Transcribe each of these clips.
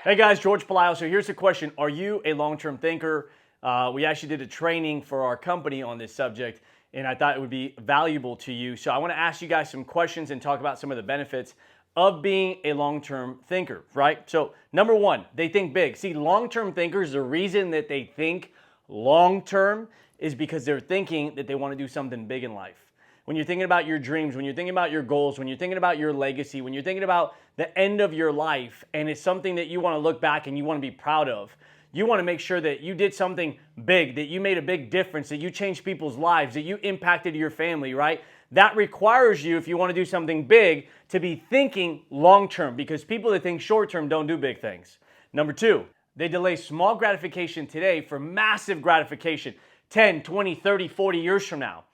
Hey guys, Jorge Pelayo. So here's the question. Are you a long-term thinker? We actually did a training for our company on this subject, and I thought it would be valuable to you. So I want to ask you guys some questions and talk about some of the benefits of being a long-term thinker, right? So number one, they think big. See, long-term thinkers, the reason that they think long-term is because they're thinking that they want to do something big in life. When you're thinking about your dreams, when you're thinking about your goals, when you're thinking about your legacy, when you're thinking about the end of your life, and it's something that you want to look back and you want to be proud of, you want to make sure that you did something big, that you made a big difference, that you changed people's lives, that you impacted your family, right? That requires you, if you want to do something big, to be thinking long-term, because people that think short-term don't do big things. Number two, they delay small gratification today for massive gratification 10, 20, 30, 40 years from now.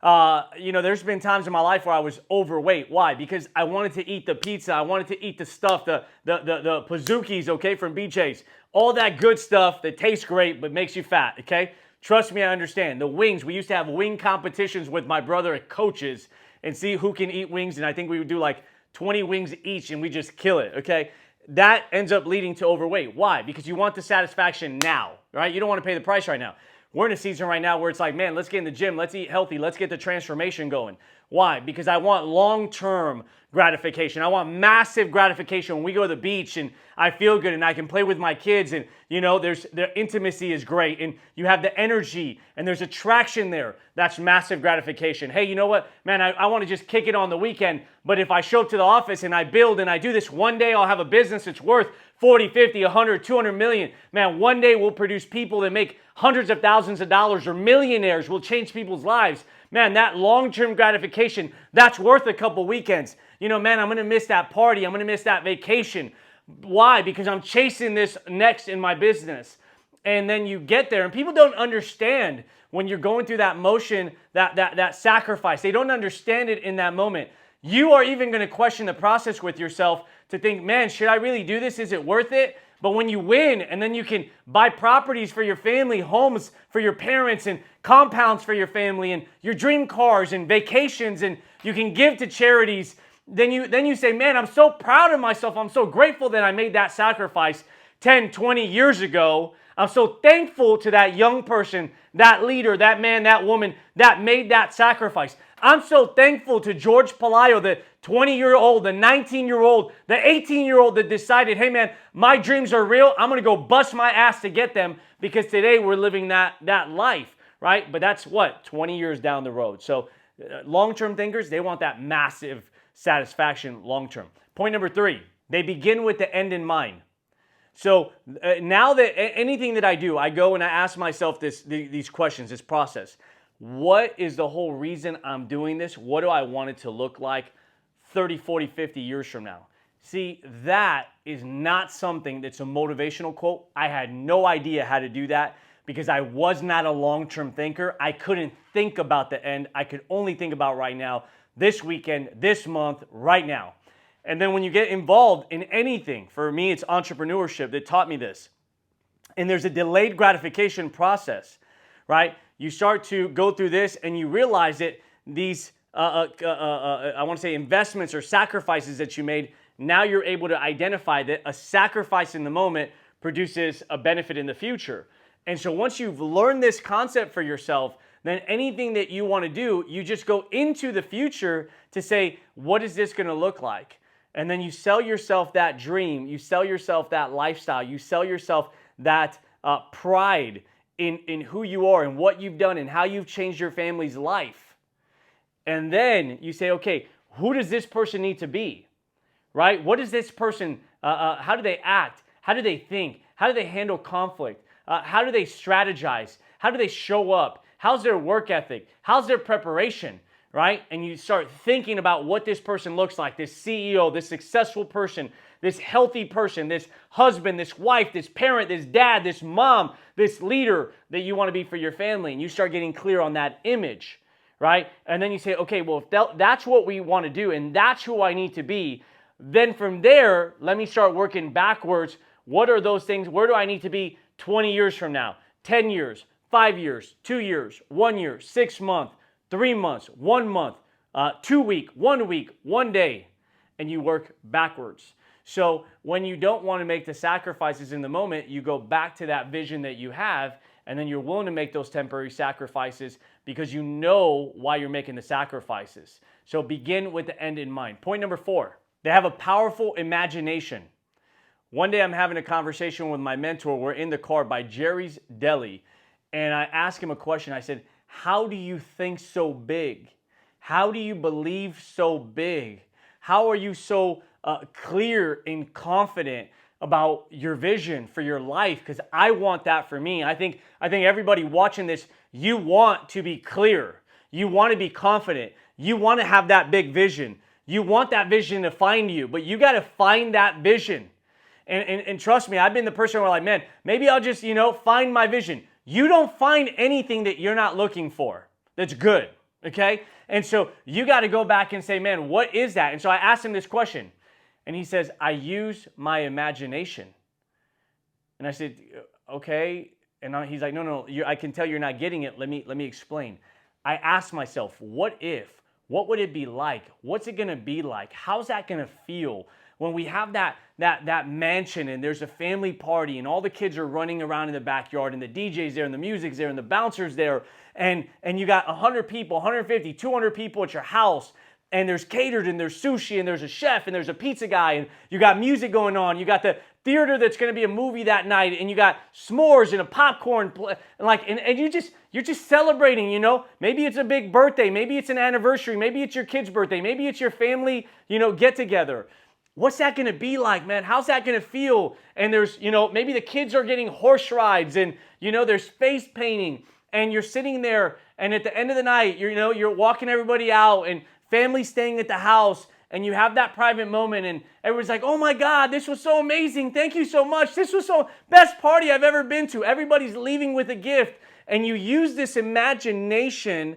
There's been times in my life where I was overweight. Why? Because I wanted to eat the pizza. I wanted to eat the stuff, the Pazookies, okay, from BJ's. All that good stuff that tastes great but makes you fat, okay? Trust me, I understand. The wings, we used to have wing competitions with my brother at Coach's and see who can eat wings, and I think we would do like 20 wings each and we just kill it, okay? That ends up leading to overweight. Why? Because you want the satisfaction now, right? You don't want to pay the price right now. We're in a season right now where it's like, man, let's get in the gym, let's eat healthy, let's get the transformation going. Why? Because I want long-term gratification. I want massive gratification when we go to the beach and I feel good and I can play with my kids and, the intimacy is great and you have the energy and there's attraction there. That's massive gratification. Hey, you know what? Man, I want to just kick it on the weekend, but if I show up to the office and I build and I do this, one day I'll have a business that's worth 40, 50, 100, 200 million. Man, one day we'll produce people that make hundreds of thousands of dollars or millionaires. Will change people's lives. Man, that long-term gratification, that's worth a couple weekends. Man, I'm going to miss that party. I'm going to miss that vacation. Why? Because I'm chasing this next in my business. And then you get there, and people don't understand when you're going through that motion, that sacrifice. They don't understand it in that moment. You are even going to question the process with yourself to think, man, should I really do this? Is it worth it? But when you win and then you can buy properties for your family, homes for your parents and compounds for your family and your dream cars and vacations and you can give to charities, then you say, man, I'm so proud of myself. I'm so grateful that I made that sacrifice 10, 20 years ago. I'm so thankful to that young person, that leader, that man, that woman that made that sacrifice. I'm so thankful to Jorge Pelayo, the 20-year-old, the 19-year-old, the 18-year-old that decided, hey man, my dreams are real. I'm going to go bust my ass to get them because today we're living that life, right? But that's what, 20 years down the road. So long-term thinkers, they want that massive satisfaction long-term. Point number three, they begin with the end in mind. So now that anything that I do, I go and I ask myself these questions, this process. What is the whole reason I'm doing this? What do I want it to look like 30, 40, 50 years from now? See, that is not something that's a motivational quote. I had no idea how to do that because I was not a long-term thinker. I couldn't think about the end. I could only think about right now, this weekend, this month, right now. And then when you get involved in anything, for me, it's entrepreneurship that taught me this. And there's a delayed gratification process, right? You start to go through this and you realize that these, I want to say investments or sacrifices that you made, now you're able to identify that a sacrifice in the moment produces a benefit in the future. And so once you've learned this concept for yourself, then anything that you want to do, you just go into the future to say, what is this going to look like? And then you sell yourself that dream, you sell yourself that lifestyle, you sell yourself that pride in who you are and what you've done and how you've changed your family's life. And then you say, okay, who does this person need to be, right? What is this person, how do they act? How do they think? How do they handle conflict? How do they strategize? How do they show up? How's their work ethic? How's their preparation? Right? And you start thinking about what this person looks like, this CEO, this successful person, this healthy person, this husband, this wife, this parent, this dad, this mom, this leader that you want to be for your family. And you start getting clear on that image, right? And then you say, okay, well, if that's what we want to do and that's who I need to be, then from there, let me start working backwards. What are those things? Where do I need to be 20 years from now, 10 years, 5 years, 2 years, 1 year, 6 months, 3 months, 1 month, 2 weeks, 1 week, 1 day, and you work backwards. So when you don't want to make the sacrifices in the moment, you go back to that vision that you have, and then you're willing to make those temporary sacrifices because you know why you're making the sacrifices. So begin with the end in mind. Point number 4, they have a powerful imagination. One day I'm having a conversation with my mentor. We're in the car by Jerry's Deli, and I asked him a question. I said, how do you think so big? How do you believe so big? How are you so clear and confident about your vision for your life? Because I want that for me. I think everybody watching this, you want to be clear. You want to be confident. You want to have that big vision. You want that vision to find you, but you got to find that vision. And trust me, I've been the person where like, man, maybe I'll just, find my vision. You don't find anything that you're not looking for that's good, okay? And so you got to go back and say, man, what is that? And so I asked him this question, and he says, I use my imagination. And I said, okay. And he's like, no, I can tell you're not getting it. Let me explain. I asked myself, what would it be like? What's it going to be like? How's that going to feel when we have that mansion and there's a family party and all the kids are running around in the backyard and the DJ's there and the music's there and the bouncer's there and you got 100 people, 150, 200 people at your house, and there's catered and there's sushi and there's a chef and there's a pizza guy and you got music going on. You got the theater that's going to be a movie that night and you got s'mores and a popcorn and you're just celebrating, Maybe it's a big birthday, maybe it's an anniversary, maybe it's your kid's birthday, maybe it's your family, get together. What's that going to be like, man? How's that going to feel? And there's, maybe the kids are getting horse rides and, there's face painting and you're sitting there and at the end of the night, you're walking everybody out and family staying at the house and you have that private moment and everyone's like, oh my God, this was so amazing. Thank you so much. This was so best party I've ever been to. Everybody's leaving with a gift and you use this imagination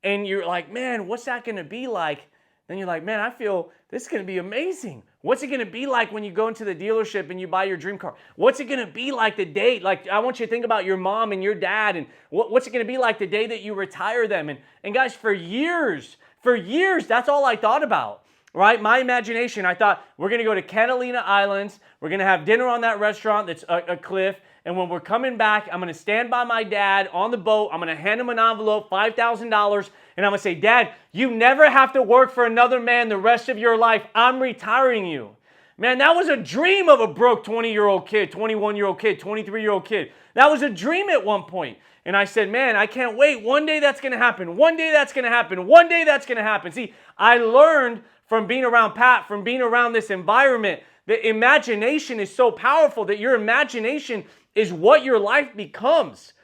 and you're like, man, what's that going to be like? Then you're like, man, I feel this is going to be amazing. What's it going to be like when you go into the dealership and you buy your dream car? What's it going to be like the day? Like, I want you to think about your mom and your dad and what's it going to be like the day that you retire them? And guys, for years, that's all I thought about, right? My imagination, I thought we're going to go to Catalina Islands. We're going to have dinner on that restaurant that's a cliff. And when we're coming back, I'm going to stand by my dad on the boat. I'm going to hand him an envelope, $5,000. And I'm going to say, Dad, you never have to work for another man the rest of your life. I'm retiring you. Man, that was a dream of a broke 20-year-old kid, 21-year-old kid, 23-year-old kid. That was a dream at one point. And I said, man, I can't wait. One day that's going to happen. One day that's going to happen. One day that's going to happen. See, I learned from being around Pat, from being around this environment, that imagination is so powerful that your imagination is what your life becomes.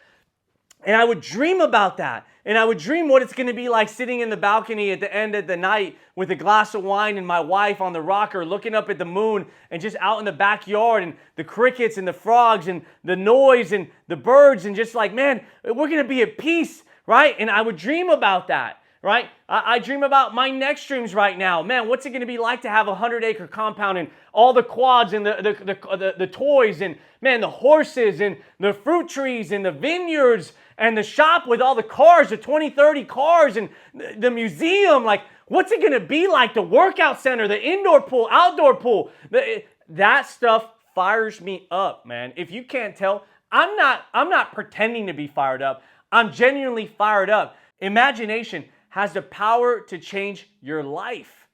And I would dream about that. And I would dream what it's going to be like sitting in the balcony at the end of the night with a glass of wine and my wife on the rocker looking up at the moon and just out in the backyard and the crickets and the frogs and the noise and the birds and just like, man, we're going to be at peace, right? And I would dream about that, right? I dream about my next dreams right now. Man, what's it going to be like to have a 100-acre compound and all the quads and the toys and, man, the horses and the fruit trees and the vineyards and the shop with all the cars, the 20, 30 cars and the museum. Like, what's it going to be like? The workout center, the indoor pool, outdoor pool. That stuff fires me up, man. If you can't tell, I'm not pretending to be fired up. I'm genuinely fired up. Imagination has the power to change your life.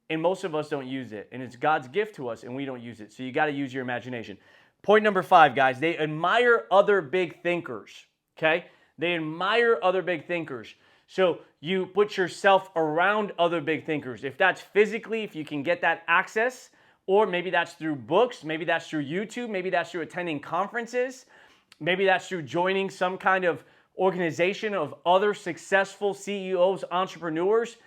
And most of us don't use it. And it's God's gift to us and we don't use it. So you got to use your imagination. Point number 5, guys, they admire other big thinkers. Okay? They admire other big thinkers. So you put yourself around other big thinkers. If that's physically, if you can get that access, or maybe that's through books, maybe that's through YouTube, maybe that's through attending conferences, maybe that's through joining some kind of organization of other successful CEOs, entrepreneurs.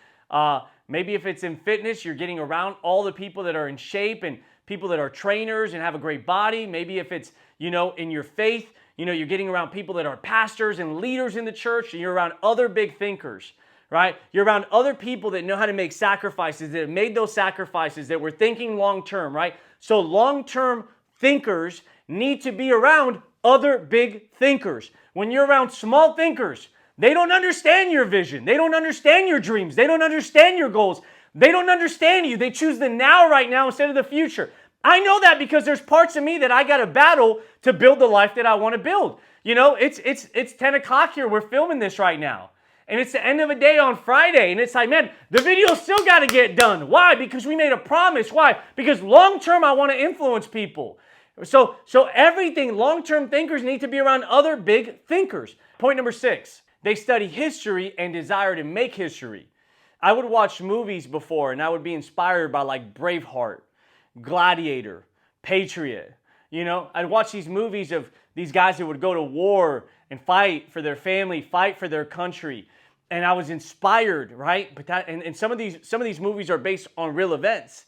Maybe if it's in fitness, you're getting around all the people that are in shape and people that are trainers and have a great body. Maybe if it's, in your faith, you're getting around people that are pastors and leaders in the church, and you're around other big thinkers, right? You're around other people that know how to make sacrifices, that have made those sacrifices, that were thinking long-term, right? So long-term thinkers need to be around other big thinkers. When you're around small thinkers, they don't understand your vision. They don't understand your dreams. They don't understand your goals. They don't understand you. They choose the now right now instead of the future. I know that because there's parts of me that I got to battle to build the life that I want to build. You know, it's 10 o'clock here. We're filming this right now. And it's the end of a day on Friday. And it's like, man, the video still got to get done. Why? Because we made a promise. Why? Because long term, I want to influence people. So everything, long-term thinkers need to be around other big thinkers. Point number 6, they study history and desire to make history. I would watch movies before and I would be inspired by like Braveheart, Gladiator, Patriot. You know, I'd watch these movies of these guys that would go to war and fight for their family, fight for their country. And I was inspired, right? But and some of these movies are based on real events.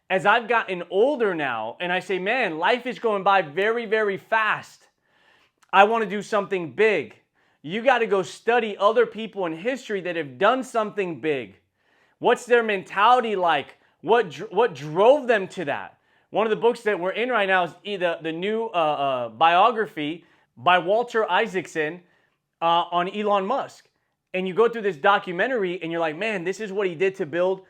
As I've gotten older now, and I say, man, life is going by very, very fast. I want to do something big. You got to go study other people in history that have done something big. What's their mentality like? What drove them to that? One of the books that we're in right now is the new biography by Walter Isaacson on Elon Musk. And you go through this documentary and you're like, man, this is what he did to build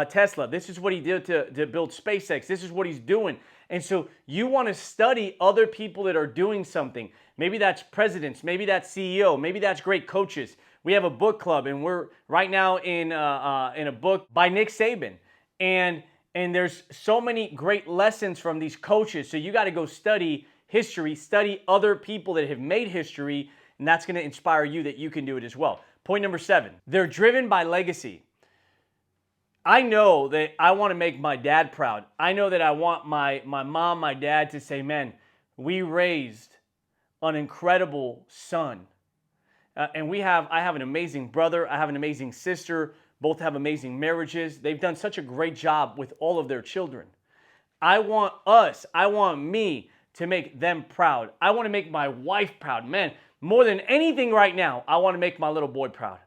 Tesla. This is what he did to build SpaceX. This is what he's doing. And so you want to study other people that are doing something. Maybe that's presidents. Maybe that's CEO. Maybe that's great coaches. We have a book club, and we're right now in a book by Nick Saban. And there's so many great lessons from these coaches. So you got to go study history, study other people that have made history, and that's going to inspire you that you can do it as well. Point number 7, they're driven by legacy. I know that I want to make my dad proud. I know that I want my mom, my dad to say, man, we raised an incredible son. And I have an amazing brother. I have an amazing sister. Both have amazing marriages. They've done such a great job with all of their children. I want me to make them proud. I want to make my wife proud. Man, more than anything right now, I want to make my little boy proud.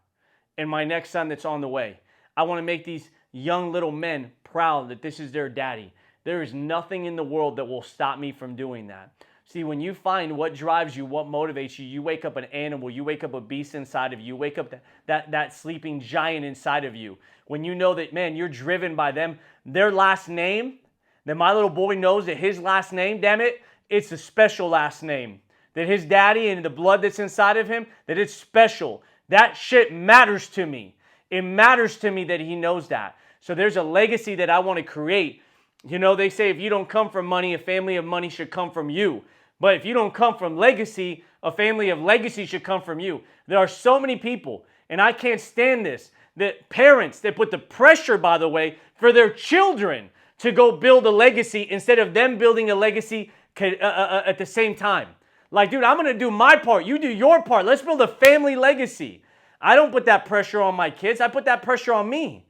And my next son that's on the way. I want to make these young little men proud that this is their daddy. There is nothing in the world that will stop me from doing that. See, when you find what drives you, what motivates you, you wake up an animal, you wake up a beast inside of you, you wake up that sleeping giant inside of you. When you know that, man, you're driven by them, their last name, that my little boy knows that his last name, damn it, it's a special last name. That his daddy and the blood that's inside of him, that it's special. That shit matters to me. It matters to me that he knows that. So there's a legacy that I want to create. You know, they say if you don't come from money, a family of money should come from you. But if you don't come from legacy, a family of legacy should come from you. There are so many people, and I can't stand this, that parents that put the pressure, by the way, for their children to go build a legacy instead of them building a legacy at the same time. Like, dude, I'm going to do my part. You do your part. Let's build a family legacy. I don't put that pressure on my kids. I put that pressure on me.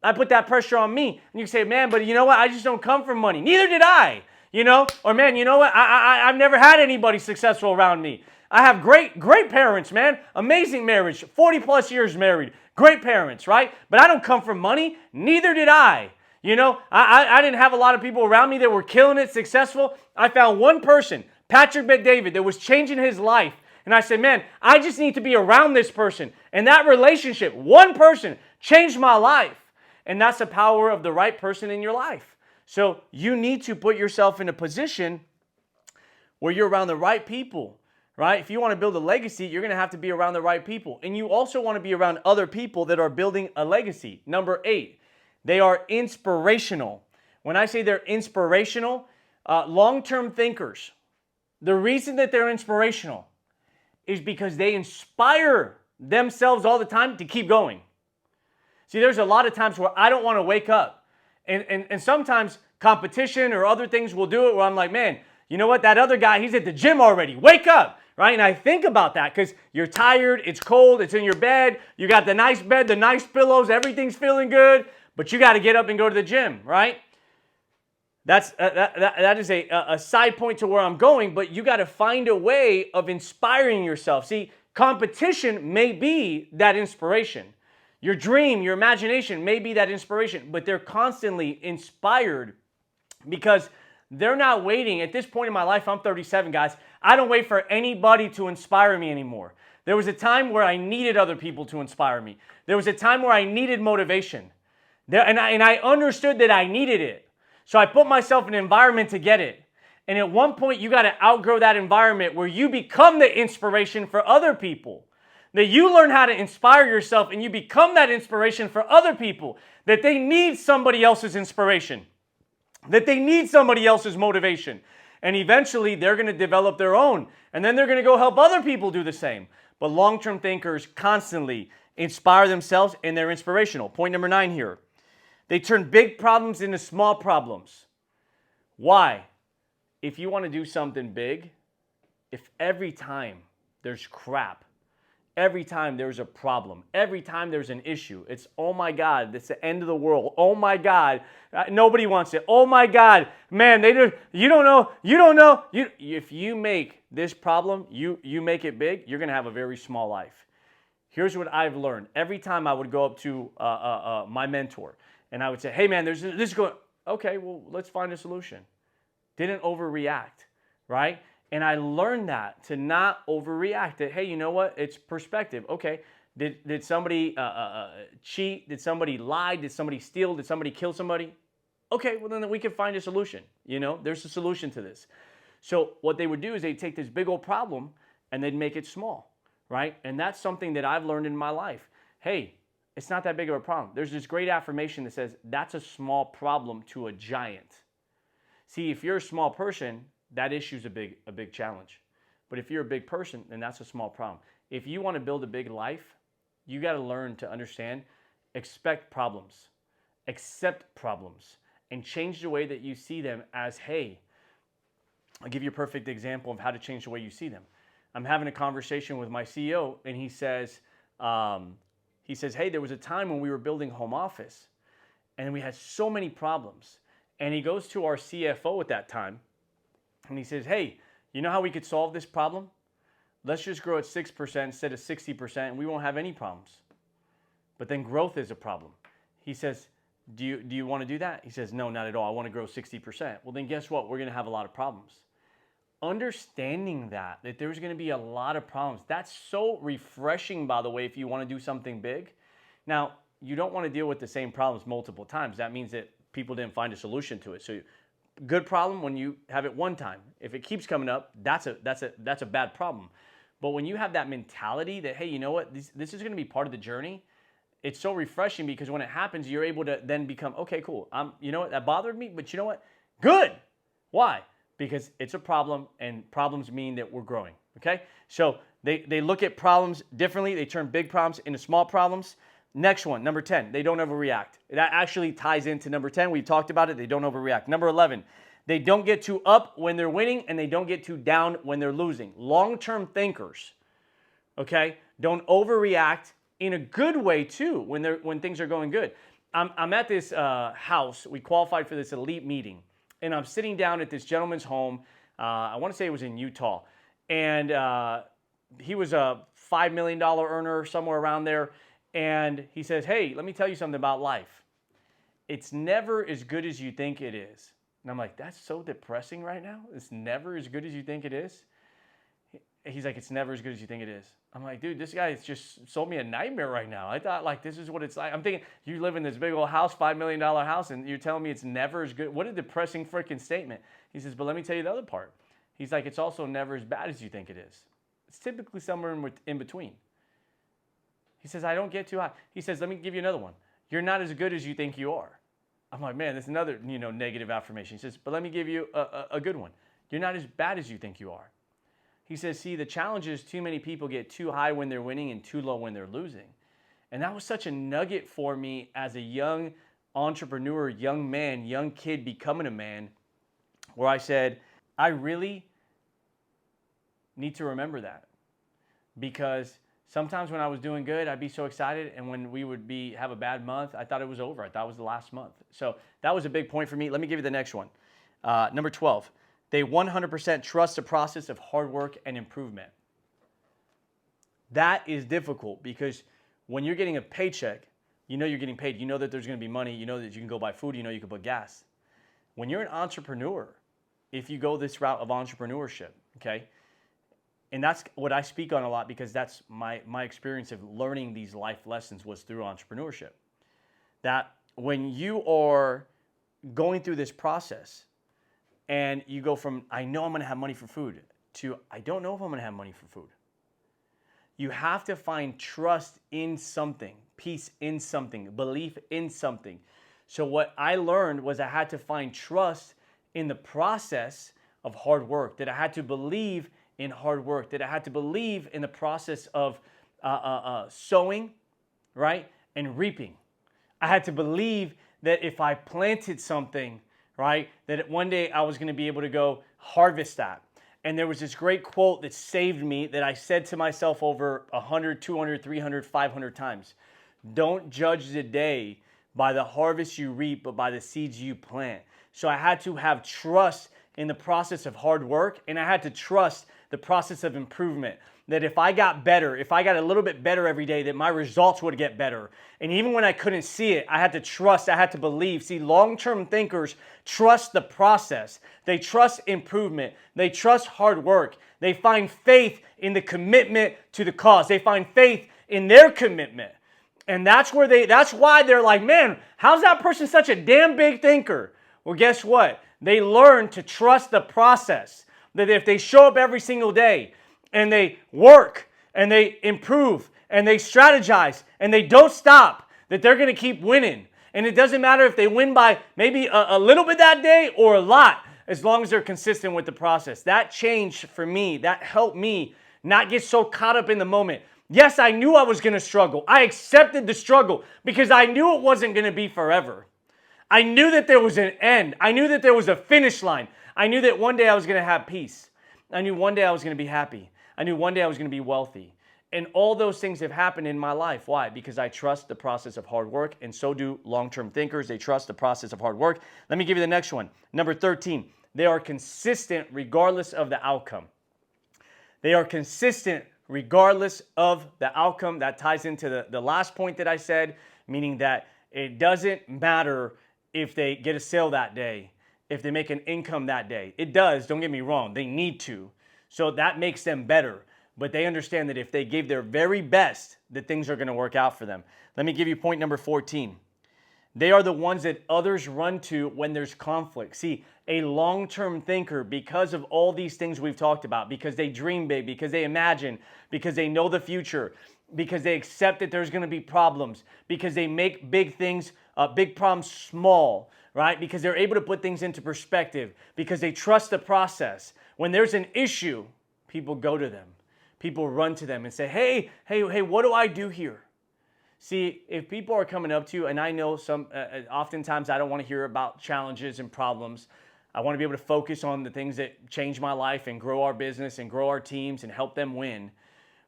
I put that pressure on me. And you say, man, but you know what? I just don't come from money. Neither did I. You know? Or, man, you know what? I've never had anybody successful around me. I have great parents, man. Amazing marriage. 40 plus years married. Great parents, right? But I don't come from money. Neither did I. You know? I didn't have a lot of people around me that were killing it, successful. I found one person, Patrick Bet-David, that was changing his life. And I said, man, I just need to be around this person. And that relationship, one person, changed my life. And that's the power of the right person in your life. So you need to put yourself in a position where you're around the right people, right? If you want to build a legacy, you're going to have to be around the right people. And you also want to be around other people that are building a legacy. Number 8, they are inspirational. When I say they're inspirational, long-term thinkers, the reason that they're inspirational is because they inspire themselves all the time to keep going. See, there's a lot of times where I don't want to wake up. And sometimes competition or other things will do it where I'm like, man, you know what? That other guy, he's at the gym already. Wake up, right? And I think about that because you're tired, it's cold, it's in your bed, you got the nice bed, the nice pillows, everything's feeling good, but you got to get up and go to the gym, right? That is a side point to where I'm going, but you got to find a way of inspiring yourself. See, competition may be that inspiration. Your dream, your imagination may be that inspiration, but they're constantly inspired because they're not waiting. At this point in my life, I'm 37, guys. I don't wait for anybody to inspire me anymore. There was a time where I needed other people to inspire me. There was a time where I needed motivation. And I understood that I needed it. So I put myself in an environment to get it. And at one point, you got to outgrow that environment where you become the inspiration for other people. That you learn how to inspire yourself and you become that inspiration for other people. That they need somebody else's inspiration. That they need somebody else's motivation. And eventually, they're going to develop their own. And then they're going to go help other people do the same. But long-term thinkers constantly inspire themselves and they're inspirational. Point number 9 here. They turn big problems into small problems. Why? If you want to do something big, if every time there's crap, every time there's a problem, every time there's an issue, it's, oh my God, it's the end of the world. Oh my God, nobody wants it. Oh my God, man, you don't know. If you make this problem, you make it big, you're going to have a very small life. Here's what I've learned. Every time I would go up to my mentor and I would say, hey man, this is going, okay, well, let's find a solution. Didn't overreact, right? And I learned that to not overreact. That, hey, you know what? It's perspective. Okay, did somebody cheat? Did somebody lie? Did somebody steal? Did somebody kill somebody? Okay, well then we can find a solution. You know, there's a solution to this. So what they would do is they'd take this big old problem and they'd make it small, right? And that's something that I've learned in my life. Hey, it's not that big of a problem. There's this great affirmation that says that's a small problem to a giant. See, if you're a small person, that issue's a big challenge. But if you're a big person, then that's a small problem. If you want to build a big life, you got to learn to understand, expect problems, accept problems, and change the way that you see them as, hey, I'll give you a perfect example of how to change the way you see them. I'm having a conversation with my CEO, and he says, hey, there was a time when we were building home office, and we had so many problems. And he goes to our CFO at that time, and he says, hey, you know how we could solve this problem? Let's just grow at 6% instead of 60%, and we won't have any problems. But then growth is a problem. He says, do you want to do that? He says, no, not at all. I want to grow 60%. Well, then guess what? We're going to have a lot of problems. Understanding that there's going to be a lot of problems. That's so refreshing, by the way, if you want to do something big. Now, you don't want to deal with the same problems multiple times. That means that people didn't find a solution to it. So good problem when you have it one time. If it keeps coming up, that's a bad problem. But when you have that mentality that, hey, you know what, this is going to be part of the journey, it's so refreshing because when it happens, you're able to then become, okay, cool. You know what, that bothered me, but you know what, good. Why? Because it's a problem, and problems mean that we're growing, okay? So they look at problems differently. They turn big problems into small problems. Next one, number 10, they don't overreact. That actually ties into number 10. We talked about it. They don't overreact. Number 11, they don't get too up when they're winning, and they don't get too down when they're losing. Long-term thinkers, okay, don't overreact in a good way too when things are going good. I'm at this house. We qualified for this elite meeting, and I'm sitting down at this gentleman's home. I want to say it was in Utah, and he was a $5 million earner, somewhere around there. And he says, hey, let me tell you something about life. It's never as good as you think it is. And I'm like, that's so depressing right now. It's never as good as you think it is. He's like, it's never as good as you think it is. I'm like, dude, this guy has just sold me a nightmare right now. I thought, like, this is what it's like. I'm thinking, you live in this big old house, $5 million house, and you're telling me it's never as good. What a depressing freaking statement. He says, but let me tell you the other part. He's like, it's also never as bad as you think it is. It's typically somewhere in between. He says, I don't get too high. He says, let me give you another one. You're not as good as you think you are. I'm like, man, that's another negative affirmation. He says, but let me give you a good one. You're not as bad as you think you are. He says, see, the challenge is too many people get too high when they're winning and too low when they're losing. And that was such a nugget for me as a young entrepreneur, young man, young kid becoming a man, where I said, I really need to remember that. Because sometimes when I was doing good, I'd be so excited, and when we would have a bad month, I thought it was over. I thought it was the last month. So that was a big point for me. Let me give you the next one. Number 12, they 100% trust the process of hard work and improvement. That is difficult because when you're getting a paycheck, you know you're getting paid. You know that there's going to be money. You know that you can go buy food. You know you can put gas. When you're an entrepreneur, if you go this route of entrepreneurship, okay, and that's what I speak on a lot because that's my experience of learning these life lessons was through entrepreneurship. That when you are going through this process and you go from, I know I'm going to have money for food, to, I don't know if I'm going to have money for food. You have to find trust in something, peace in something, belief in something. So what I learned was I had to find trust in the process of hard work, that I had to believe in hard work, that I had to believe in the process of sowing, right, and reaping. I had to believe that if I planted something, right, that one day I was going to be able to go harvest that. And there was this great quote that saved me that I said to myself over 100, 200, 300, 500 times. Don't judge the day by the harvest you reap, but by the seeds you plant. So I had to have trust in the process of hard work, and I had to trust the process of improvement. That if I got better, if I got a little bit better every day, that my results would get better. And even when I couldn't see it, I had to trust, I had to believe. See, long-term thinkers trust the process. They trust improvement. They trust hard work. They find faith in the commitment to the cause. They find faith in their commitment. And that's why they're like, man, how's that person such a damn big thinker? Well, guess what? They learn to trust the process. That if they show up every single day and they work and they improve and they strategize and they don't stop, that they're going to keep winning. And it doesn't matter if they win by maybe a little bit that day or a lot, as long as they're consistent with the process. That changed for me. That helped me not get so caught up in the moment. Yes, I knew I was going to struggle. I accepted the struggle because I knew it wasn't going to be forever. I knew that there was an end. I knew that there was a finish line. I knew that one day I was going to have peace. I knew one day I was going to be happy. I knew one day I was going to be wealthy. And all those things have happened in my life. Why? Because I trust the process of hard work, and so do long-term thinkers. They trust the process of hard work. Let me give you the next one. Number 13, they are consistent regardless of the outcome. They are consistent regardless of the outcome. That ties into the last point that I said, meaning that it doesn't matter if they get a sale that day, if they make an income that day. It does, don't get me wrong, they need to. So that makes them better. But they understand that if they gave their very best, that things are going to work out for them. Let me give you point number 14. They are the ones that others run to when there's conflict. See, a long-term thinker, because of all these things we've talked about, because they dream big, because they imagine, because they know the future, because they accept that there's going to be problems, because they make big things, big problems small, right? Because they're able to put things into perspective, because they trust the process. When there's an issue, people go to them. People run to them and say, hey, what do I do here? See, if people are coming up to you, and I know oftentimes I don't want to hear about challenges and problems. I want to be able to focus on the things that change my life and grow our business and grow our teams and help them win.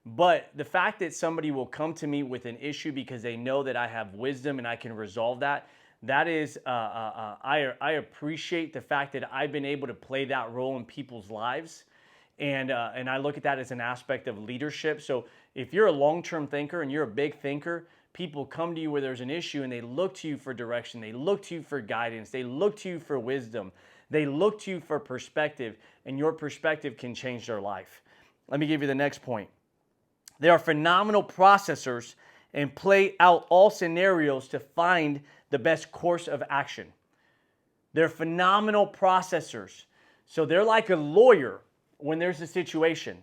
But the fact that somebody will come to me with an issue because they know that I have wisdom and I can resolve that, that is, I appreciate the fact that I've been able to play that role in people's lives. And I look at that as an aspect of leadership. So if you're a long-term thinker and you're a big thinker, people come to you where there's an issue and they look to you for direction. They look to you for guidance. They look to you for wisdom. They look to you for perspective, and your perspective can change their life. Let me give you the next point. They are phenomenal processors and play out all scenarios to find the best course of action. They're phenomenal processors. So they're like a lawyer when there's a situation.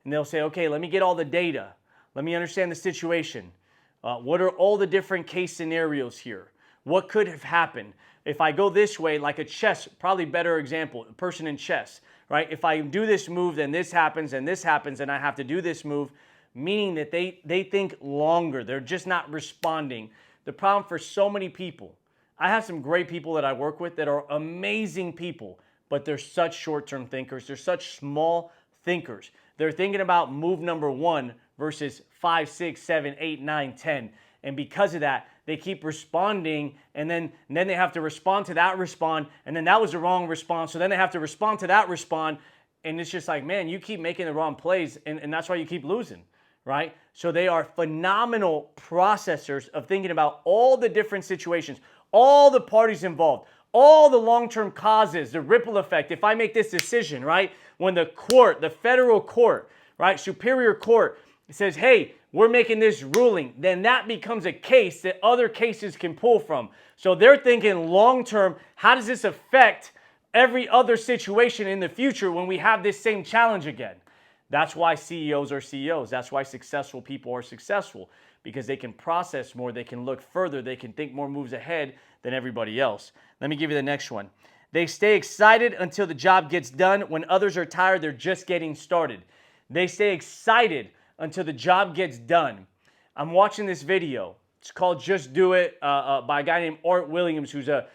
And they'll say, okay, let me get all the data. Let me understand the situation. What are all the different case scenarios here? What could have happened? If I go this way, like a chess, probably better example, a person in chess, right? If I do this move, then this happens, and I have to do this move, meaning that they think longer. They're just not responding. The problem for so many people, I have some great people that I work with that are amazing people, but they're such short-term thinkers. They're such small thinkers. They're thinking about move number 1 versus 5, 6, 7, 8, 9, 10. And because of that, they keep responding, and then they have to respond to that response, and then that was the wrong response, so then they have to respond to that response, and it's just like, man, you keep making the wrong plays, and that's why you keep losing, right? So they are phenomenal processors of thinking about all the different situations, all the parties involved, all the long-term causes, the ripple effect. If I make this decision, right, when the court, the federal court, right, superior court, says, hey, we're making this ruling, then that becomes a case that other cases can pull from. So they're thinking long term, how does this affect every other situation in the future when we have this same challenge again? That's why CEOs are CEOs. That's why successful people are successful, because they can process more, they can look further, they can think more moves ahead than everybody else. Let me give you the next one. They stay excited until the job gets done. When others are tired, they're just getting started. They stay excited until the job gets done. I'm watching this video. It's called Just Do It by a guy named Art Williams, who's a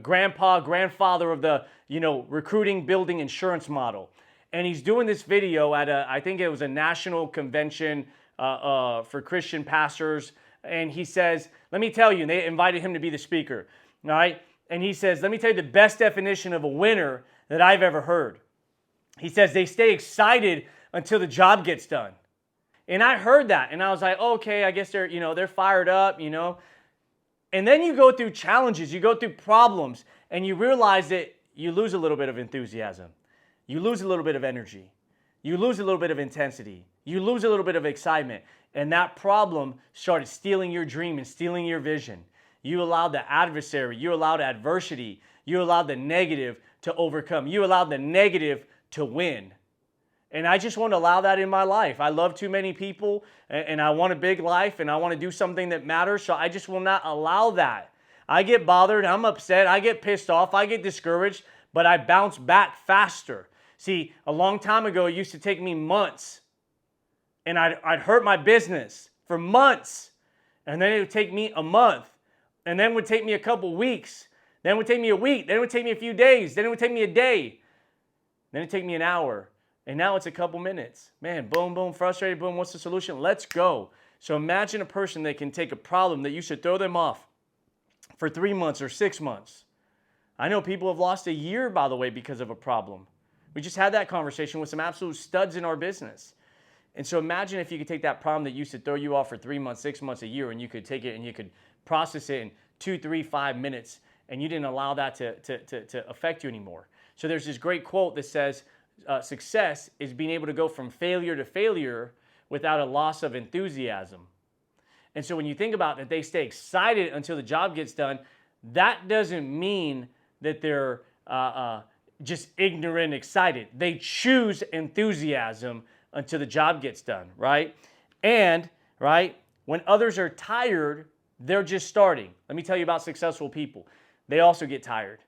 grandfather of the recruiting, building, insurance model. And he's doing this video at I think it was a national convention for Christian pastors. And he says, let me tell you, and they invited him to be the speaker, all right? And he says, let me tell you the best definition of a winner that I've ever heard. He says, they stay excited until the job gets done. And I heard that, and I was like, okay, I guess they're fired up, And then you go through challenges, you go through problems, and you realize that you lose a little bit of enthusiasm. You lose a little bit of energy. You lose a little bit of intensity. You lose a little bit of excitement. And that problem started stealing your dream and stealing your vision. You allowed the adversary, you allowed adversity, you allowed the negative to overcome. You allowed the negative to win. And I just won't allow that in my life. I love too many people, and I want a big life, and I want to do something that matters, so I just will not allow that. I get bothered, I'm upset, I get pissed off, I get discouraged, but I bounce back faster. See, a long time ago, it used to take me months, and I'd hurt my business for months, and then it would take me a month, and then it would take me a couple weeks, then it would take me a week, then it would take me a few days, then it would take me a day, then it would take me an hour. And now it's a couple minutes. Man, boom, boom, frustrated, boom, what's the solution? Let's go. So imagine a person that can take a problem that you should throw them off for 3 months or 6 months. I know people have lost a year, by the way, because of a problem. We just had that conversation with some absolute studs in our business. And so imagine if you could take that problem that used to throw you off for 3 months, 6 months, a year, and you could take it and you could process it in 2, 3, 5 minutes, and you didn't allow that to affect you anymore. So there's this great quote that says, success is being able to go from failure to failure without a loss of enthusiasm. And so when you think about that, they stay excited until the job gets done, that doesn't mean that they're just ignorant and excited. They choose enthusiasm until the job gets done, right? And, right, when others are tired, they're just starting. Let me tell you about successful people. They also get tired.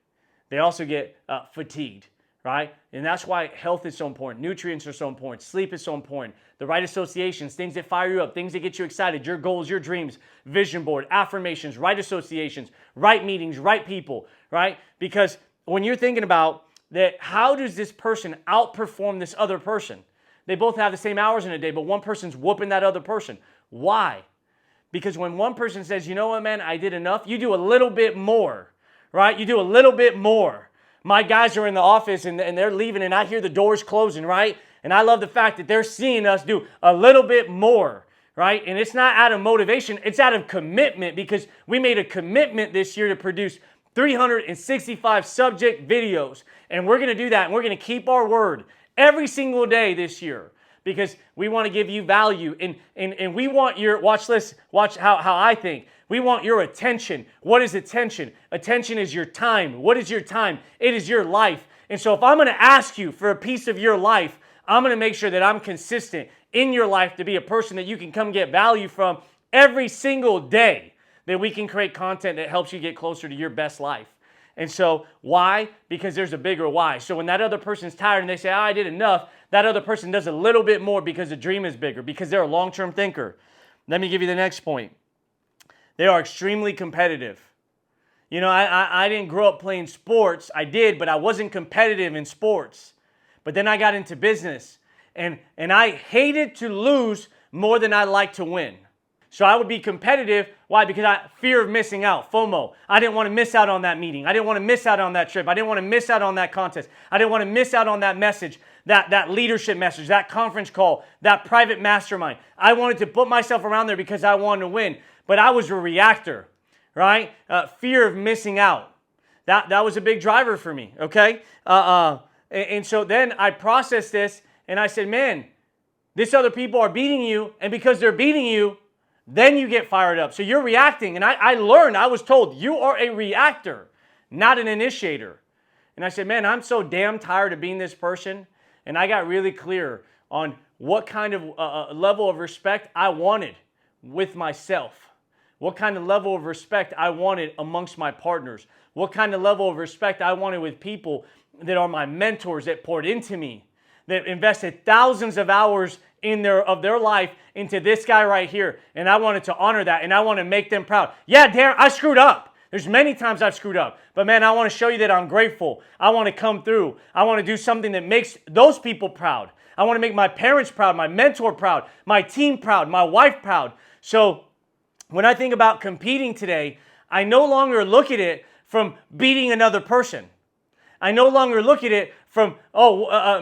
They also get fatigued. Right? And that's why health is so important. Nutrients are so important. Sleep is so important. The right associations, things that fire you up, things that get you excited, your goals, your dreams, vision board, affirmations, right associations, right meetings, right people, right? Because when you're thinking about that, how does this person outperform this other person? They both have the same hours in a day, but one person's whooping that other person. Why? Because when one person says, you know what, man, I did enough, you do a little bit more, right? You do a little bit more. My guys are in the office and they're leaving and I hear the doors closing, right? And I love the fact that they're seeing us do a little bit more, right? And it's not out of motivation, it's out of commitment, because we made a commitment this year to produce 365 subject videos. And we're going to do that, and we're going to keep our word every single day this year, because we want to give you value. And we want your, watch this, watch how I think. We want your attention. What is attention? Attention is your time. What is your time? It is your life. And so if I'm going to ask you for a piece of your life, I'm going to make sure that I'm consistent in your life to be a person that you can come get value from every single day, that we can create content that helps you get closer to your best life. And so why? Because there's a bigger why. So when that other person's tired and they say, oh, I did enough, that other person does a little bit more because the dream is bigger, because they're a long-term thinker. Let me give you the next point. They are extremely competitive. You know, I didn't grow up playing sports. I did, but I wasn't competitive in sports. But then I got into business, and I hated to lose more than I liked to win. So I would be competitive. Why? Because fear of missing out, FOMO. I didn't want to miss out on that meeting. I didn't want to miss out on that trip. I didn't want to miss out on that contest. I didn't want to miss out on that message, that leadership message, that conference call, that private mastermind. I wanted to put myself around there because I wanted to win. But I was a reactor, right? Fear of missing out. That was a big driver for me, okay? And so then I processed this and I said, man, This other people are beating you, and because they're beating you, then you get fired up. So you're reacting. And I was told, you are a reactor, not an initiator. And I said, man, I'm so damn tired of being this person. And I got really clear on what kind of level of respect I wanted with myself. What kind of level of respect I wanted amongst my partners. What kind of level of respect I wanted with people that are my mentors, that poured into me, that invested thousands of hours of their life into this guy right here. And I wanted to honor that, and I want to make them proud. Yeah, Darren, I screwed up. There's many times I've screwed up. But man, I want to show you that I'm grateful. I want to come through. I want to do something that makes those people proud. I want to make my parents proud, my mentor proud, my team proud, my wife proud. So when I think about competing today, I no longer look at it from beating another person. I no longer look at it from,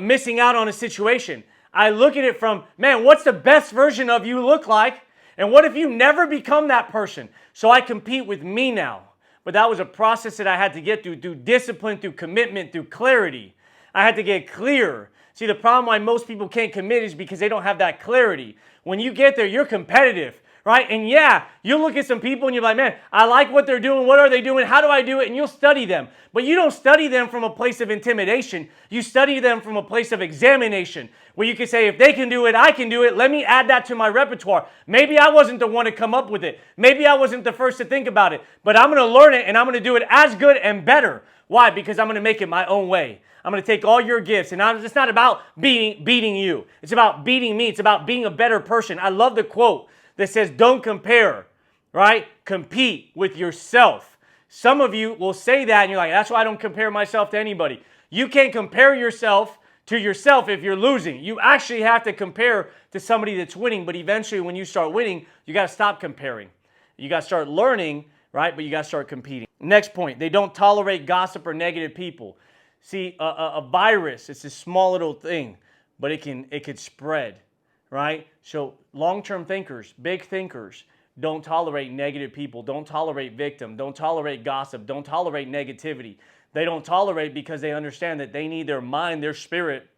missing out on a situation. I look at it from, man, what's the best version of you look like? And what if you never become that person? So I compete with me now. But that was a process that I had to get through discipline, through commitment, through clarity. I had to get clear. See, the problem why most people can't commit is because they don't have that clarity. When you get there, you're competitive, right? And yeah, you look at some people and you're like, man, I like what they're doing. What are they doing? How do I do it? And you'll study them. But you don't study them from a place of intimidation. You study them from a place of examination, where you can say, if they can do it, I can do it. Let me add that to my repertoire. Maybe I wasn't the one to come up with it. Maybe I wasn't the first to think about it. But I'm going to learn it, and I'm going to do it as good and better. Why? Because I'm going to make it my own way. I'm going to take all your gifts, and it's not about beating you. It's about beating me. It's about being a better person. I love the quote that says, don't compare, right? Compete with yourself. Some of you will say that, and you're like, that's why I don't compare myself to anybody. You can't compare yourself to yourself if you're losing. You actually have to compare to somebody that's winning, but eventually when you start winning, you got to stop comparing. You got to start learning, right? But you got to start competing. Next point, they don't tolerate gossip or negative people. See, a virus, it's a small little thing, but it could spread, right? So long-term thinkers, big thinkers, don't tolerate negative people, don't tolerate victim, don't tolerate gossip, don't tolerate negativity. They don't tolerate because they understand that they need their mind, their spirit,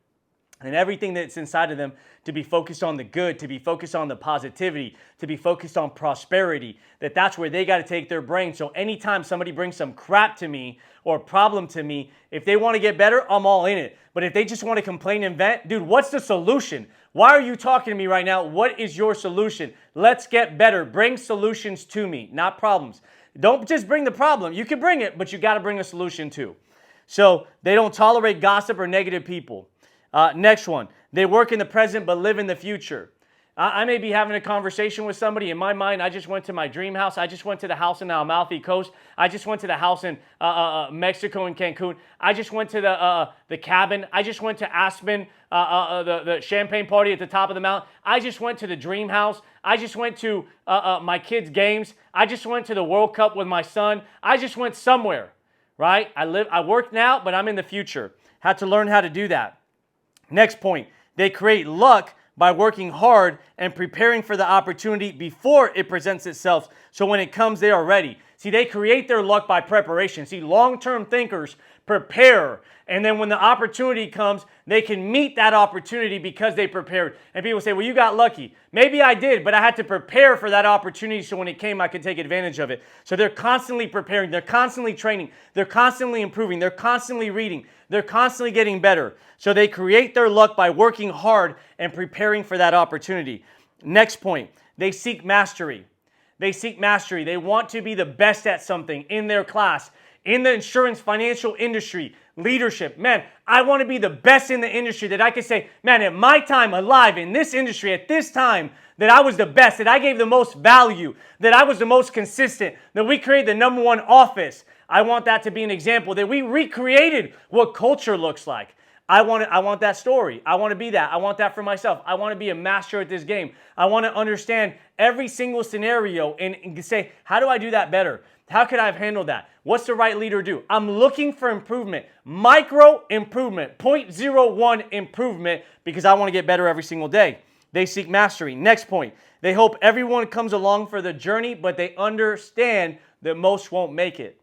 and everything that's inside of them to be focused on the good, to be focused on the positivity, to be focused on prosperity, that's where they got to take their brain. So anytime somebody brings some crap to me or problem to me, if they want to get better, I'm all in it. But if they just want to complain and vent, dude, what's the solution? Why are you talking to me right now? What is your solution? Let's get better. Bring solutions to me, not problems. Don't just bring the problem. You can bring it, but you got to bring a solution too. So they don't tolerate gossip or negative people. Next one, they work in the present but live in the future. I may be having a conversation with somebody. In my mind, I just went to my dream house. I just went to the house in the Amalfi Coast. I just went to the house in Mexico in Cancun. I just went to the cabin. I just went to Aspen, the champagne party at the top of the mountain. I just went to the dream house. I just went to my kids' games. I just went to the World Cup with my son. I just went somewhere, right? I work now, but I'm in the future. Had to learn how to do that. Next point, they create luck by working hard and preparing for the opportunity before it presents itself. So when it comes, they are ready. See, they create their luck by preparation. See, long-term thinkers prepare. And then when the opportunity comes, they can meet that opportunity because they prepared. And people say, well, you got lucky. Maybe I did, but I had to prepare for that opportunity so when it came, I could take advantage of it. So they're constantly preparing. They're constantly training. They're constantly improving. They're constantly reading. They're constantly getting better. So they create their luck by working hard and preparing for that opportunity. Next point, they seek mastery. They seek mastery. They want to be the best at something in their class, in the insurance financial industry, leadership. Man, I want to be the best in the industry that I can say, man, at my time alive in this industry, at this time, that I was the best, that I gave the most value, that I was the most consistent, that we created the #1 office. I want that to be an example, that we recreated what culture looks like. I want that story. I want to be that. I want that for myself. I want to be a master at this game. I want to understand every single scenario and say, how do I do that better? How could I have handled that? What's the right leader do? I'm looking for improvement, micro improvement, 0.01 improvement, because I want to get better every single day. They seek mastery. Next point, they hope everyone comes along for the journey, but they understand that most won't make it.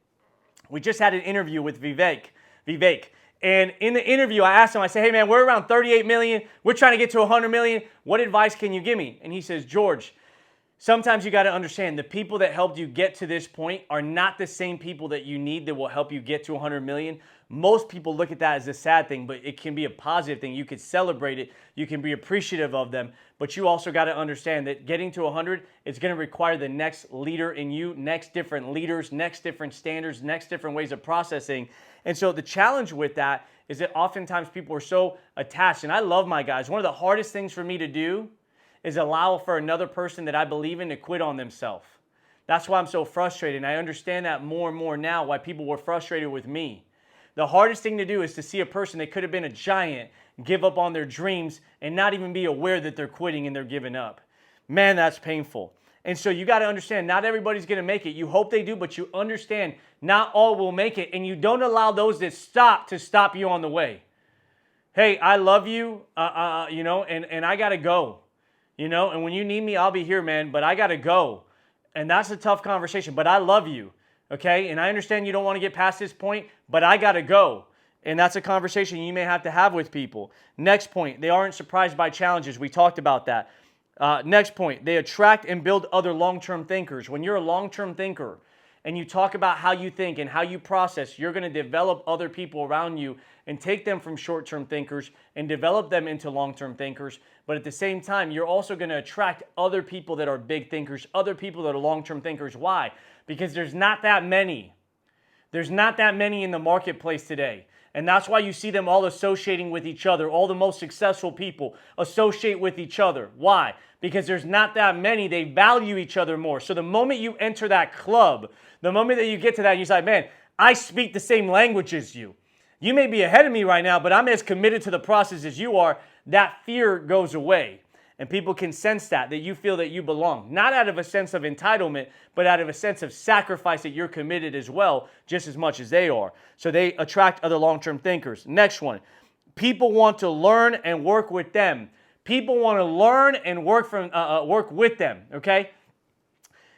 We just had an interview with Vivek. And in the interview, I asked him, I said, hey man, we're around 38 million. We're trying to get to 100 million. What advice can you give me? And he says, George, sometimes you got to understand the people that helped you get to this point are not the same people that you need that will help you get to 100 million. Most people look at that as a sad thing, but it can be a positive thing. You could celebrate it. You can be appreciative of them, but you also got to understand that getting to 100 is going to require the next leader in you, next different leaders, next different standards, next different ways of processing. And so the challenge with that is that oftentimes people are so attached, and I love my guys. One of the hardest things for me to do is allow for another person that I believe in to quit on themselves. That's why I'm so frustrated, and I understand that more and more now, why people were frustrated with me. The hardest thing to do is to see a person that could have been a giant give up on their dreams and not even be aware that they're quitting and they're giving up. Man, that's painful. And so you got to understand, not everybody's going to make it. You hope they do, but you understand not all will make it, and you don't allow those that stop to stop you on the way. Hey, I love you, and I got to go. And when you need me, I'll be here, man, but I got to go. And that's a tough conversation, but I love you. Okay, and I understand you don't want to get past this point, but I got to go. And that's a conversation you may have to have with people. Next point, they aren't surprised by challenges. We talked about that. Next point, they attract and build other long-term thinkers. When you're a long-term thinker and you talk about how you think and how you process, you're going to develop other people around you and take them from short-term thinkers and develop them into long-term thinkers. But at the same time, you're also going to attract other people that are big thinkers, other people that are long-term thinkers. Why? Because there's not that many. There's not that many in the marketplace today. And that's why you see them all associating with each other. All the most successful people associate with each other. Why? Because there's not that many. They value each other more. So the moment you enter that club, the moment that you get to that, you say, man, I speak the same language as you. You may be ahead of me right now, but I'm as committed to the process as you are. That fear goes away. And people can sense that you feel that you belong. Not out of a sense of entitlement, but out of a sense of sacrifice that you're committed as well, just as much as they are. So they attract other long-term thinkers. Next one, people want to learn and work with them. People want to learn and work with them, okay?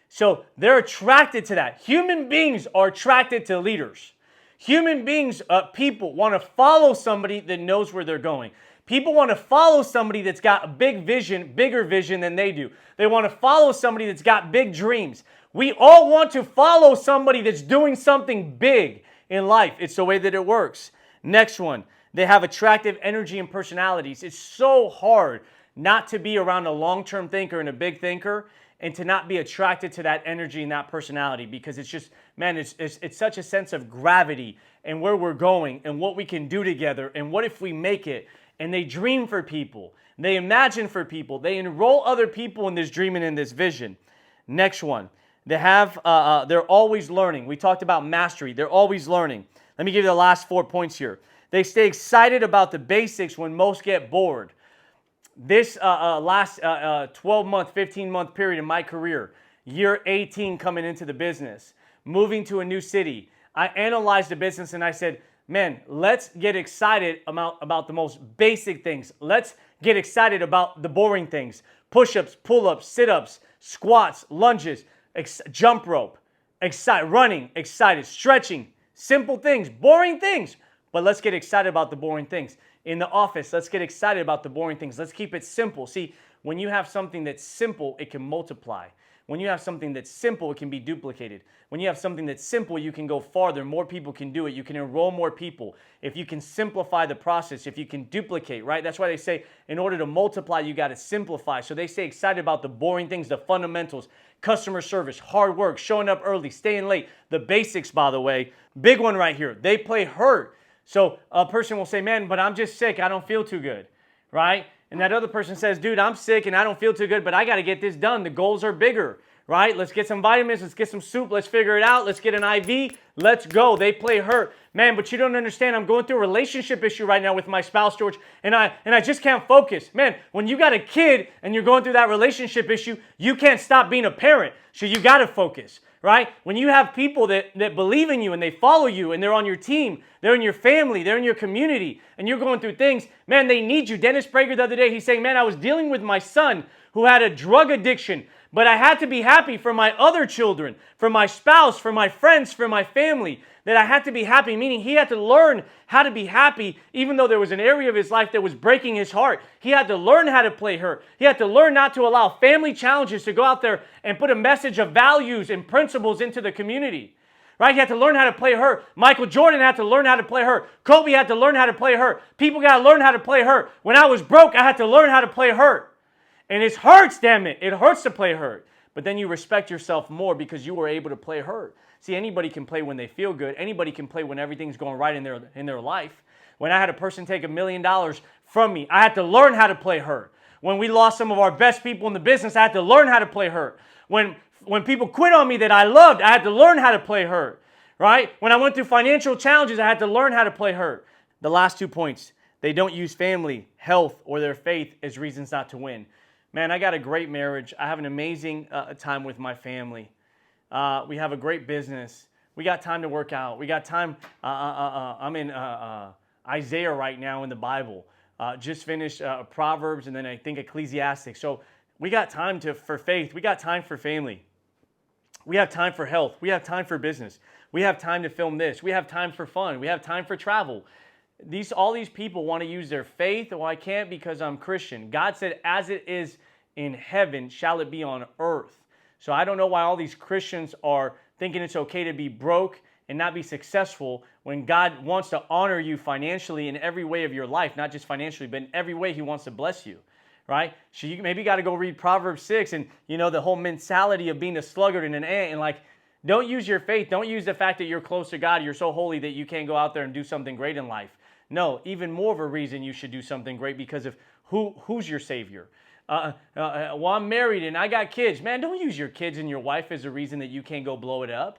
So they're attracted to that. Human beings are attracted to leaders. Human beings, people want to follow somebody that knows where they're going. People want to follow somebody that's got a big vision, bigger vision than they do. They want to follow somebody that's got big dreams. We all want to follow somebody that's doing something big in life. It's the way that it works. Next one, they have attractive energy and personalities. It's so hard not to be around a long-term thinker and a big thinker and to not be attracted to that energy and that personality, because it's just, man, it's such a sense of gravity and where we're going and what we can do together and what if we make it. And they dream for people. They imagine for people. They enroll other people in this dream and in this vision. Next one. They're always learning. We talked about mastery. They're always learning. Let me give you the last 4 points here. They stay excited about the basics when most get bored. This last 12-month, 15-month period in my career, year 18 coming into the business, moving to a new city, I analyzed the business and I said, man, let's get excited about the most basic things. Let's get excited about the boring things. Push-ups, pull-ups, sit-ups, squats, lunges, jump rope, running, excited, stretching, simple things, boring things. But let's get excited about the boring things. In the office, let's get excited about the boring things. Let's keep it simple. See, when you have something that's simple, it can multiply. When you have something that's simple, it can be duplicated. When you have something that's simple, you can go farther. More people can do it. You can enroll more people. If you can simplify the process, if you can duplicate, right? That's why they say in order to multiply, you got to simplify. So they stay excited about the boring things, the fundamentals, customer service, hard work, showing up early, staying late. The basics, by the way, big one right here. They play hurt. So a person will say, man, but I'm just sick. I don't feel too good, right? And that other person says, dude, I'm sick and I don't feel too good, but I got to get this done. The goals are bigger, right? Let's get some vitamins. Let's get some soup. Let's figure it out. Let's get an IV. Let's go. They play hurt. Man, but you don't understand. I'm going through a relationship issue right now with my spouse, George, and I just can't focus. Man, when you got a kid and you're going through that relationship issue, you can't stop being a parent. So you got to focus, right? When you have people that believe in you and they follow you and they're on your team, they're in your family, they're in your community, and you're going through things, man, they need you. Dennis Prager the other day, he's saying, man, I was dealing with my son who had a drug addiction. But I had to be happy for my other children, for my spouse, for my friends, for my family, that I had to be happy, meaning he had to learn how to be happy even though there was an area of his life that was breaking his heart. He had to learn how to play hurt. He had to learn not to allow family challenges to go out there and put a message of values and principles into the community. Right? He had to learn how to play hurt. Michael Jordan had to learn how to play hurt. Kobe had to learn how to play hurt. People got to learn how to play hurt. When I was broke, I had to learn how to play hurt. And it hurts, damn it. It hurts to play hurt. But then you respect yourself more because you were able to play hurt. See, anybody can play when they feel good. Anybody can play when everything's going right in their life. When I had a person take $1 million from me, I had to learn how to play hurt. When we lost some of our best people in the business, I had to learn how to play hurt. When people quit on me that I loved, I had to learn how to play hurt, right? When I went through financial challenges, I had to learn how to play hurt. The last 2 points, they don't use family, health, or their faith as reasons not to win. Man, I got a great marriage. I have an amazing time with my family. We have a great business. We got time to work out. We got time. I'm in Isaiah right now in the Bible. Just finished Proverbs and then I think Ecclesiastes. So we got time for faith. We got time for family. We have time for health. We have time for business. We have time to film this. We have time for fun. We have time for travel. All these people want to use their faith. Well, I can't because I'm Christian. God said, as it is in heaven, shall it be on earth. So I don't know why all these Christians are thinking it's okay to be broke and not be successful when God wants to honor you financially in every way of your life, not just financially, but in every way he wants to bless you. Right? So you maybe got to go read Proverbs 6 and, the whole mentality of being a sluggard and an ant and like, don't use your faith. Don't use the fact that you're close to God. You're so holy that you can't go out there and do something great in life. No, even more of a reason you should do something great because of who's your Savior. Well, I'm married and I got kids. Man, don't use your kids and your wife as a reason that you can't go blow it up.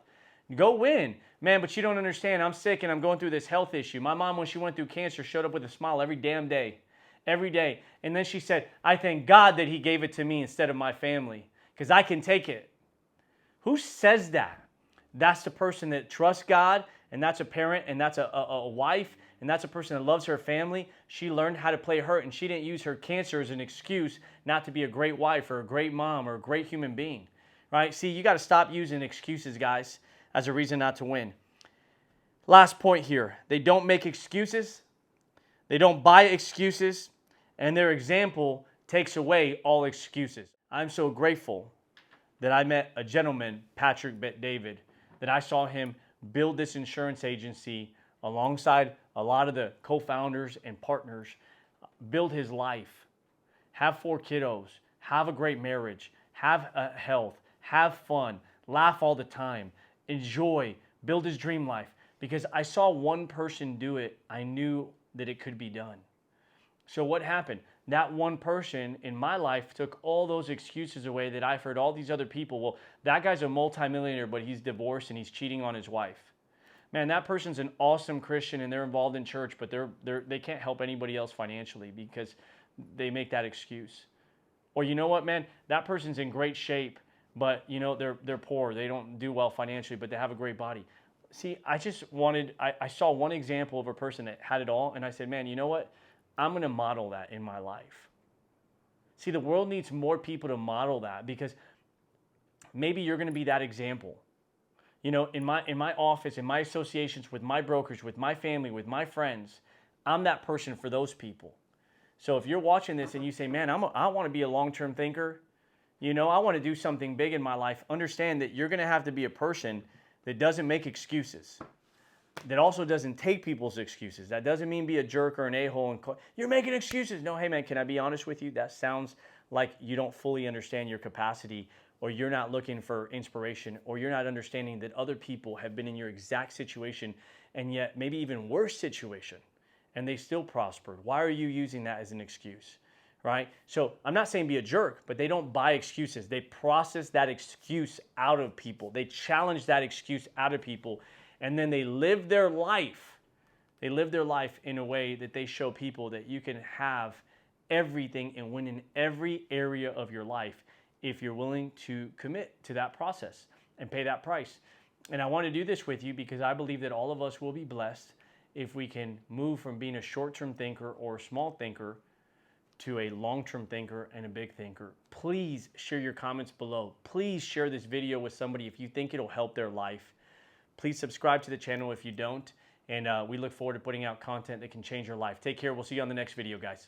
Go win. Man, but you don't understand. I'm sick and I'm going through this health issue. My mom, when she went through cancer, showed up with a smile every damn day. Every day. And then she said, I thank God that he gave it to me instead of my family because I can take it. Who says that? That's the person that trusts God, and that's a parent, and that's a wife, and that's a person that loves her family. She learned how to play hurt, and she didn't use her cancer as an excuse not to be a great wife or a great mom or a great human being. Right? See, you got to stop using excuses, guys, as a reason not to win. Last point here. They don't make excuses. They don't buy excuses. And their example takes away all excuses. I'm so grateful that I met a gentleman, Patrick Bet-David, that I saw him build this insurance agency alongside a lot of the co-founders and partners, build his life, have 4 kiddos, have a great marriage, have health, have fun, laugh all the time, enjoy, build his dream life. Because I saw one person do it, I knew that it could be done. So what happened? That one person in my life took all those excuses away that I've heard all these other people. Well, that guy's a multimillionaire, but he's divorced and he's cheating on his wife. Man, that person's an awesome Christian and they're involved in church, but they can't help anybody else financially because they make that excuse. Or you know what, man? That person's in great shape, but they're poor. They don't do well financially, but they have a great body. See, I saw one example of a person that had it all, and I said, man, you know what? I'm going to model that in my life. See, the world needs more people to model that because maybe you're going to be that example. In my office, in my associations with my brokers, with my family, with my friends, I'm that person for those people. So if you're watching this and you say, man, I want to be a long-term thinker, I want to do something big in my life, understand that you're going to have to be a person that doesn't make excuses. That also doesn't take people's excuses. That doesn't mean be a jerk or an a-hole and you're making excuses. No, hey man, can I be honest with you? That sounds like you don't fully understand your capacity, or you're not looking for inspiration, or you're not understanding that other people have been in your exact situation and yet maybe even worse situation and they still prospered. Why are you using that as an excuse? Right? So I'm not saying be a jerk, but they don't buy excuses. They process that excuse out of people. They challenge that excuse out of people. And then they live their life. They live their life in a way that they show people that you can have everything and win in every area of your life if you're willing to commit to that process and pay that price. And I want to do this with you because I believe that all of us will be blessed if we can move from being a short-term thinker or a small thinker to a long-term thinker and a big thinker. Please share your comments below. Please share this video with somebody if you think it'll help their life. Please subscribe to the channel if you don't. And we look forward to putting out content that can change your life. Take care. We'll see you on the next video, guys.